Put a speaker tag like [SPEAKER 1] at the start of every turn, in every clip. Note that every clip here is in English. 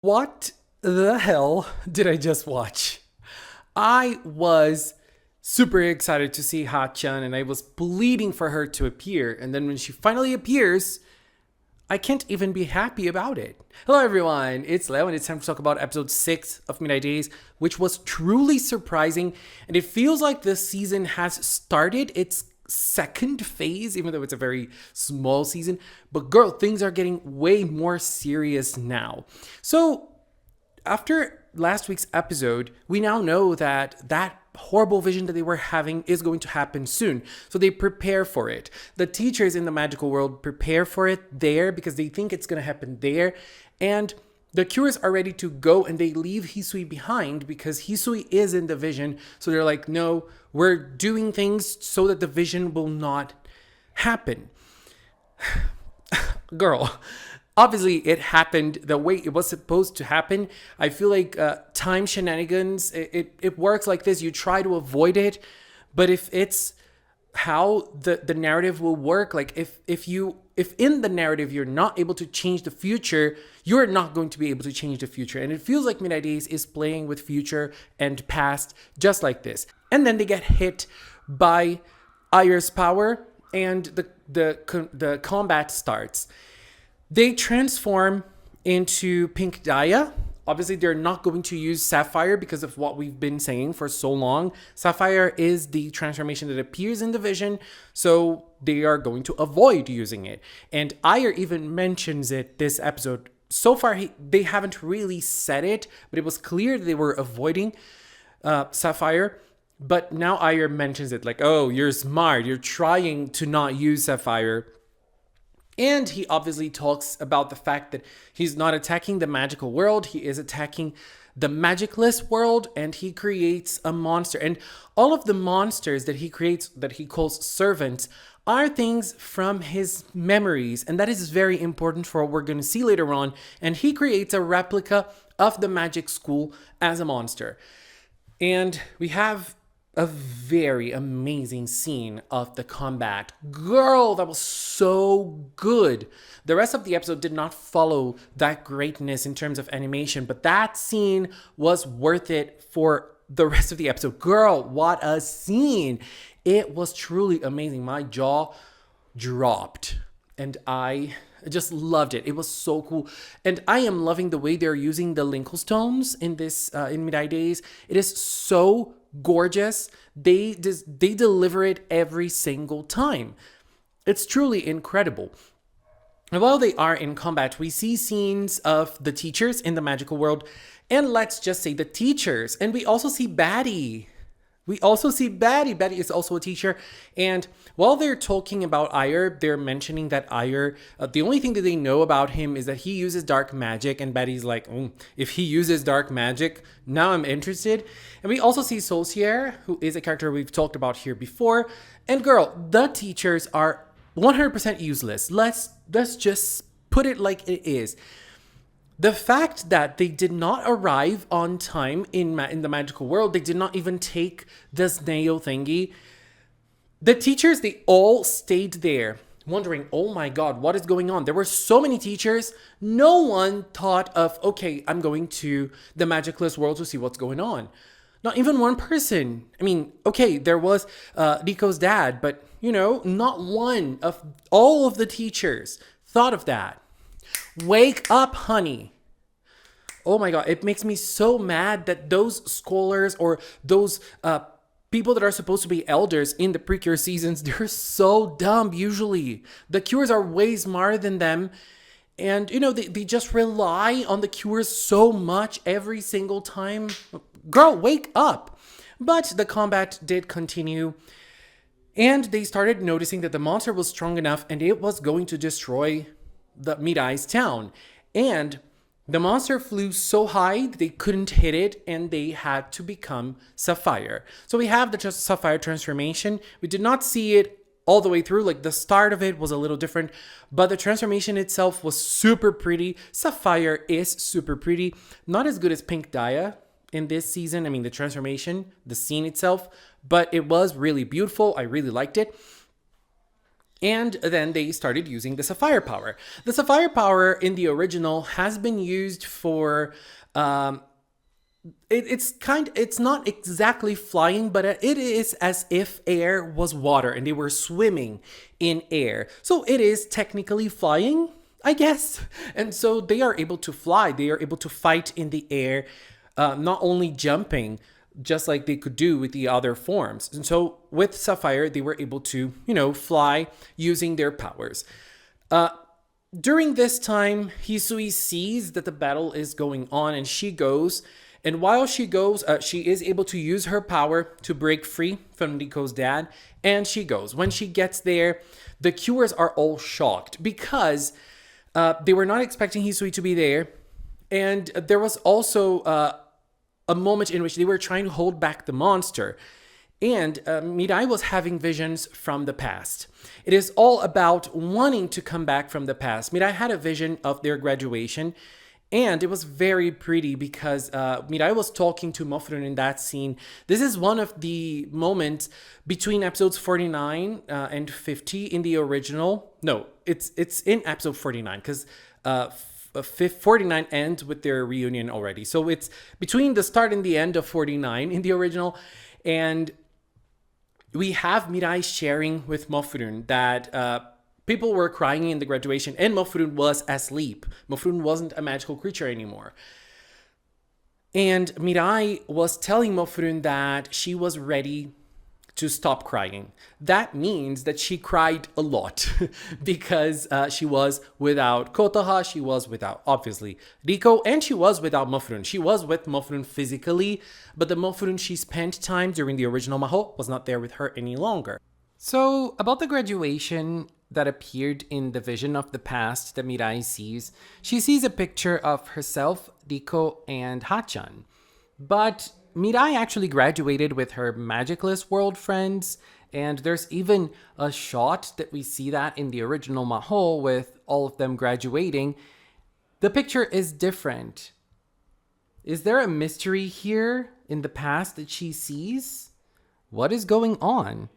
[SPEAKER 1] What the hell did I just watch? I was super excited to see Ha-chan and I was pleading for her to appear. And then when she finally appears, I can't even be happy about it. Hello everyone, it's Leo and it's time to talk about episode 6 of MIRAI Days, which was truly surprising. And it feels like this season has started its second phase, even though it's a very small season. But girl, things are getting way more serious now. So after last week's episode, we now know that that horrible vision that they were having is going to happen soon. So they prepare for it. The teachers in the magical world prepare for it there because they think it's going to happen there. And the cures are ready to go and they leave Hisui behind because Hisui is in the vision. So they're like, no, we're doing things so that the vision will not happen. Girl, obviously it happened the way it was supposed to happen. I feel like time shenanigans, it works like this. You try to avoid it, but if it's how the narrative will work, like if in the narrative you're not able to change the future, you're not going to be able to change the future. And it feels like MIRAI Days is playing with future and past just like this. And then they get hit by Ayer's power and the combat starts. They transform into Pink Daya. Obviously, they're not going to use Sapphire because of what we've been saying for so long. Sapphire is the transformation that appears in the vision, so they are going to avoid using it. And Ayer even mentions it this episode. So far, they haven't really said it, but it was clear that they were avoiding Sapphire. But now Ayer mentions it like, oh, you're smart. You're trying to not use Sapphire. And he obviously talks about the fact that he's not attacking the magical world. He is attacking the magicless world, and he creates a monster. And all of the monsters that he creates, that he calls servants, are things from his memories. And that is very important for what we're going to see later on. And he creates a replica of the magic school as a monster. And we have a very amazing scene of the combat. Girl, that was so good. The rest of the episode did not follow that greatness in terms of animation, but that scene was worth it for the rest of the episode. Girl, what a scene. It was truly amazing. My jaw dropped and I just loved it. It was so cool. And I am loving the way they're using the Linkle stones in this in MIRAI Days. It is so gorgeous. They deliver it every single time. It's truly incredible. And while they are in combat, we see scenes of the teachers in the magical world, and let's just say the teachers, and we also see Batty. Batty is also a teacher. And while they're talking about Ayer, they're mentioning that Ayer, the only thing that they know about him is that he uses dark magic. And Batty's like, if he uses dark magic, now I'm interested. And we also see Saucier, who is a character we've talked about here before. And girl, the teachers are 100% useless. Let's just put it like it is. The fact that they did not arrive on time in the magical world, they did not even take the snail thingy. The teachers, they all stayed there wondering, oh my God, what is going on? There were so many teachers. No one thought of, okay, I'm going to the magicless world to see what's going on. Not even one person. I mean, okay, there was Rico's dad, but not one of all of the teachers thought of that. Wake up, honey. Oh my God, it makes me so mad that those scholars or those people that are supposed to be elders in the PreCure seasons, they're so dumb usually. The cures are way smarter than them. And, they just rely on the cures so much every single time. Girl, wake up. But the combat did continue. And they started noticing that the monster was strong enough and it was going to destroy the Mirai's town. And the monster flew so high they couldn't hit it and they had to become Sapphire. So we have the Sapphire transformation. We did not see it all the way through. Like the start of it was a little different, but the transformation itself was super pretty. Sapphire is super pretty. Not as good as Pink Daya in this season. I mean, the transformation, the scene itself, but it was really beautiful. I really liked it. And then they started using the Sapphire power. The Sapphire power in the original has been used for it's not exactly flying, but it is as if air was water and they were swimming in air. So it is technically flying, I guess. And so they are able to fly. They are able to fight in the air, not only jumping, just like they could do with the other forms. And so with Sapphire, they were able to, fly using their powers. During this time, Hisui sees that the battle is going on and she goes. And while she goes, she is able to use her power to break free from Riko's dad. And she goes. When she gets there, the Cures are all shocked because they were not expecting Hisui to be there. And there was also a moment in which they were trying to hold back the monster. And Mirai was having visions from the past. It is all about wanting to come back from the past. Mirai had a vision of their graduation. And it was very pretty because Mirai was talking to Mofurun in that scene. This is one of the moments between episodes 49 and 50 in the original. No, it's in episode 49 because 49 ends with their reunion already. So it's between the start and the end of 49 in the original. And we have Mirai sharing with Mofurun that people were crying in the graduation and Mofurun was asleep. Mofurun wasn't a magical creature anymore. And Mirai was telling Mofurun that she was ready to stop crying. That means that she cried a lot because she was without Kotoha, she was without, obviously, Riko, and she was without Mofurun. She was with Mofurun physically, but the Mofurun she spent time during the original MAHOU was not there with her any longer. So, about the graduation that appeared in the vision of the past that Mirai sees, she sees a picture of herself, Riko, and Hachan. But Mirai actually graduated with her Magicless World friends, and there's even a shot that we see that in the original MAHOU with all of them graduating. The picture is different. Is there a mystery here in the past that she sees? What is going on?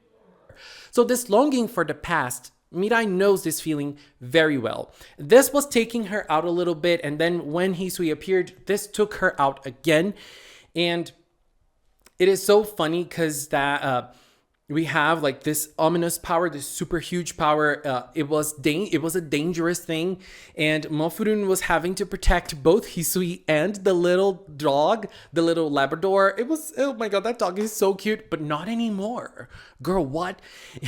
[SPEAKER 1] So this longing for the past, Mirai knows this feeling very well. This was taking her out a little bit, and then when Hisui appeared, this took her out again. And it is so funny because that we have like this ominous power, this super huge power. It was a dangerous thing, and Mofurun was having to protect both Hisui and the little dog, the little Labrador. It was, oh my god, that dog is so cute, but not anymore. Girl, what?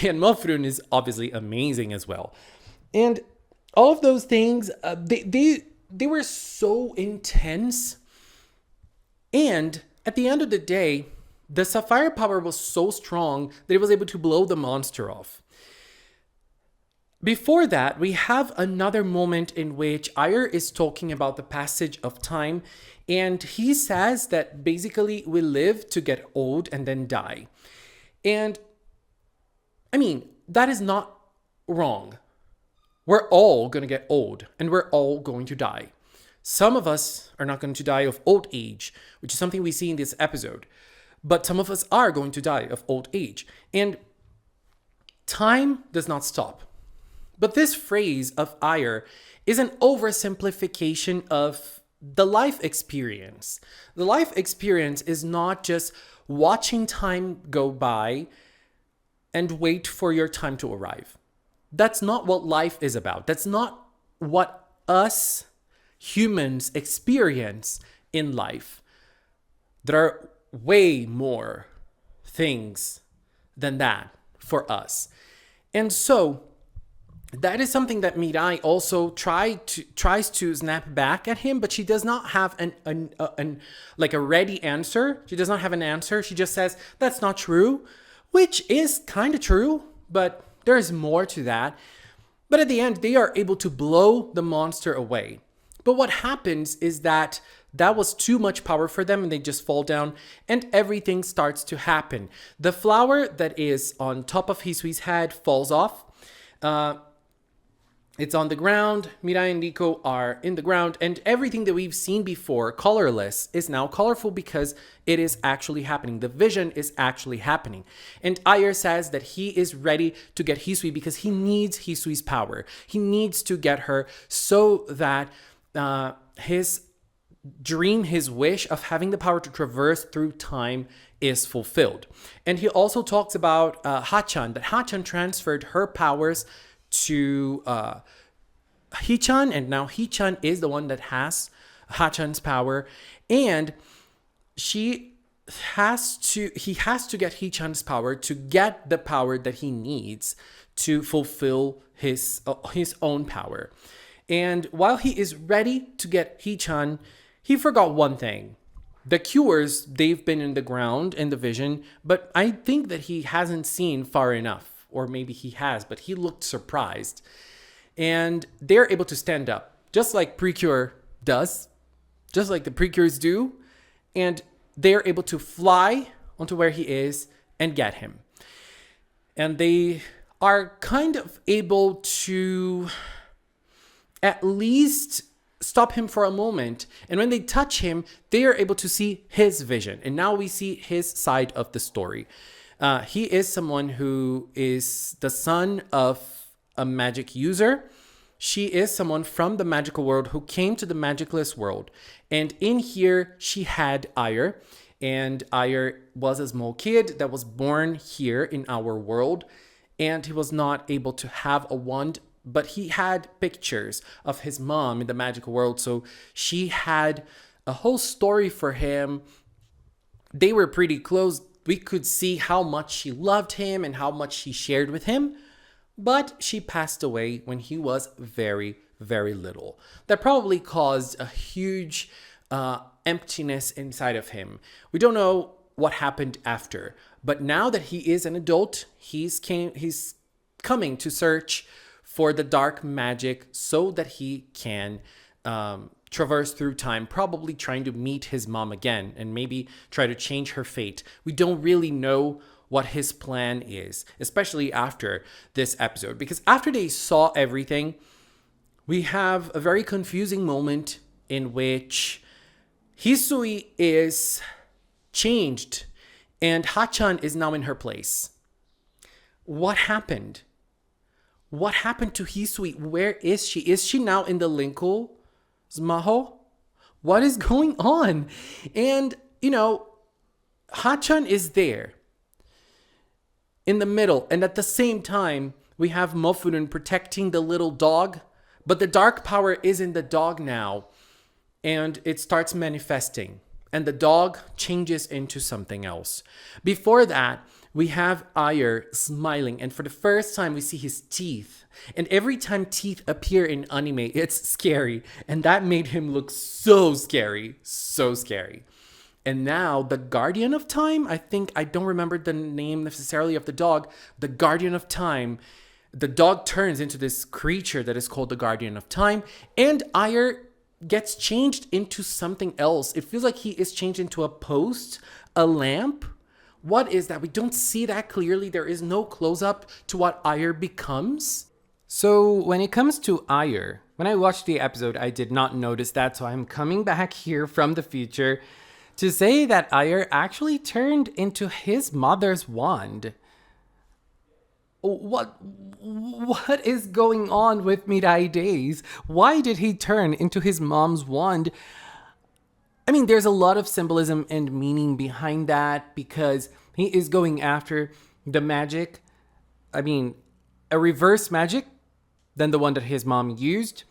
[SPEAKER 1] And Mofurun is obviously amazing as well. And all of those things, they were so intense. And at the end of the day, the Sapphire power was so strong that it was able to blow the monster off. Before that, we have another moment in which Ayer is talking about the passage of time, and he says that basically we live to get old and then die. And I mean, that is not wrong. We're all going to get old and we're all going to die. Some of us are not going to die of old age, which is something we see in this episode. But some of us are going to die of old age. And time does not stop. But this phrase of Ayer is an oversimplification of the life experience. The life experience is not just watching time go by and wait for your time to arrive. That's not what life is about. That's not what us humans experience in life. There are way more things than that for us. And so that is something that Mirai also tries to snap back at him, but she does not have a ready answer. She does not have an answer. She just says, that's not true, which is kind of true, but there's more to that. But at the end, they are able to blow the monster away. But what happens is that was too much power for them and they just fall down and everything starts to happen. The flower that is on top of Hisui's head falls off. It's on the ground. Mirai and Nico are in the ground, and everything that we've seen before, colorless, is now colorful because it is actually happening. The vision is actually happening. And Ayer says that he is ready to get Hisui because he needs Hisui's power. He needs to get her so that his dream, his wish of having the power to traverse through time is fulfilled. And he also talks about Hachan, that Hachan transferred her powers to Hichan, and now Hichan is the one that has Hachan's power, and he has to get Hichan's power to get the power that he needs to fulfill his own power. And while he is ready to get Hichan, he forgot one thing. The cures, they've been in the ground in the vision, but I think that he hasn't seen far enough. Or maybe he has, but he looked surprised. And they're able to stand up, just like PreCure does, just like the PreCures do. And they're able to fly onto where he is and get him. And they are kind of able to at least stop him for a moment. And when they touch him, they are able to see his vision. And now we see his side of the story. He is someone who is the son of a magic user. She is someone from the magical world who came to the magicless world. And in here, she had Ayer. And Ayer was a small kid that was born here in our world. And he was not able to have a wand, but he had pictures of his mom in the magical world. So she had a whole story for him. They were pretty close. We could see how much she loved him and how much she shared with him, but she passed away when he was very, very little. That probably caused a huge emptiness inside of him. We don't know what happened after, but now that he is an adult, he's coming to search for the dark magic so that he can traverse through time, probably trying to meet his mom again and maybe try to change her fate. We don't really know what his plan is, especially after this episode, because after they saw everything, we have a very confusing moment in which Hisui is changed and Hachan is now in her place. What happened? What happened to Hisui? Where is she? Is she now in the Linkle? MAHOU? What is going on? And, Hachan is there in the middle. And at the same time, we have Mofurun protecting the little dog. But the dark power is in the dog now. And it starts manifesting. And the dog changes into something else. Before that, we have Ayer smiling. And for the first time, we see his teeth. And every time teeth appear in anime, it's scary. And that made him look so scary. So scary. And now the Guardian of Time, I don't remember the name necessarily of the dog. The Guardian of Time. The dog turns into this creature that is called the Guardian of Time. And Ayer gets changed into something else. It feels like he is changed into a post, a lamp. What is that? We don't see that clearly. There is no close-up to what Ayer becomes. So when it comes to Ayer, when I watched the episode, I did not notice that. So I'm coming back here from the future to say that Ayer actually turned into his mother's wand. What is going on with Mirai Days? Why did he turn into his mom's wand? I mean, there's a lot of symbolism and meaning behind that because he is going after the magic. I mean, a reverse magic than the one that his mom used.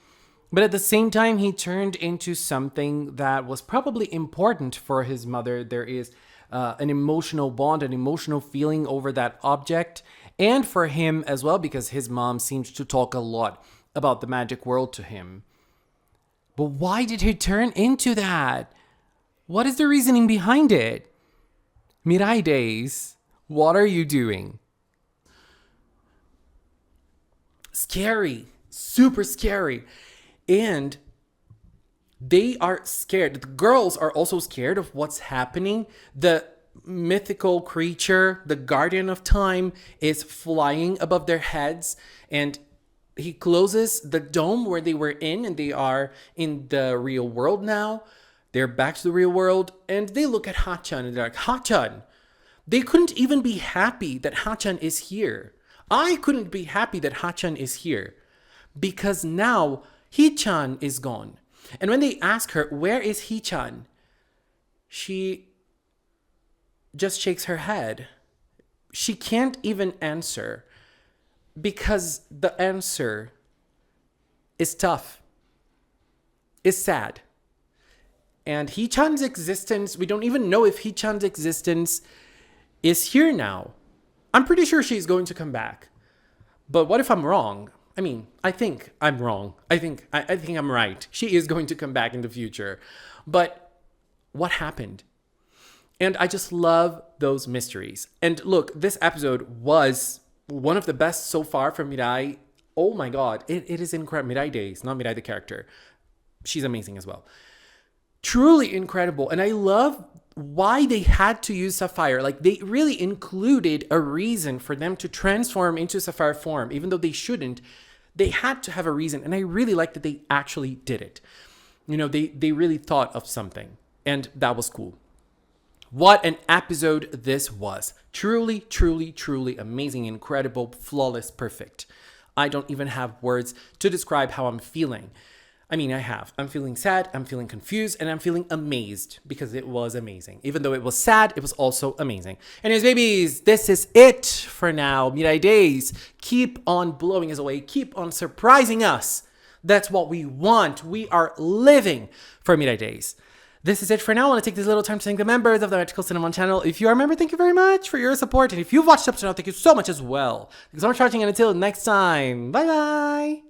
[SPEAKER 1] But at the same time, he turned into something that was probably important for his mother. There is an emotional bond, an emotional feeling over that object. And for him as well, because his mom seems to talk a lot about the magic world to him. But why did he turn into that? What is the reasoning behind it? Mirai Days, what are you doing? Scary, super scary. And they are scared. The girls are also scared of what's happening. The mythical creature, the Guardian of Time, is flying above their heads. And he closes the dome where they were in, and they are in the real world now. They're back to the real world, and they look at Hachan and they're like, Hachan. They couldn't even be happy that Hachan is here. I couldn't be happy that Hachan is here because now Hichan is gone. And when they ask her, where is Hichan? She just shakes her head. She can't even answer because the answer is tough, is sad. And Hichan's existence, we don't even know if Hichan's existence is here now. I'm pretty sure she's going to come back. But what if I'm wrong? I mean, I think I'm wrong. I think I'm right. She is going to come back in the future. But what happened? And I just love those mysteries. And look, this episode was one of the best so far from Mirai. Oh my god, it is incredible. Mirai Days, not Mirai the character. She's amazing as well. Truly incredible. And I love why they had to use Sapphire. Like, they really included a reason for them to transform into Sapphire form, even though they shouldn't. They had to have a reason. And I really like that they actually did it. You know, they really thought of something. And that was cool. What an episode this was. Truly, truly, truly amazing, incredible, flawless, perfect. I don't even have words to describe how I'm feeling. I mean, I'm feeling sad, I'm feeling confused, and I'm feeling amazed because it was amazing. Even though it was sad, it was also amazing. Anyways, babies, this is it for now. Mirai Days. Keep on blowing us away. Keep on surprising us. That's what we want. We are living for Mirai Days. This is it for now. I want to take this little time to thank the members of the Magical Cinnamon channel. If you are a member, thank you very much for your support. And if you've watched up to now, thank you so much as well. Thanks so much for watching, and until next time, bye-bye.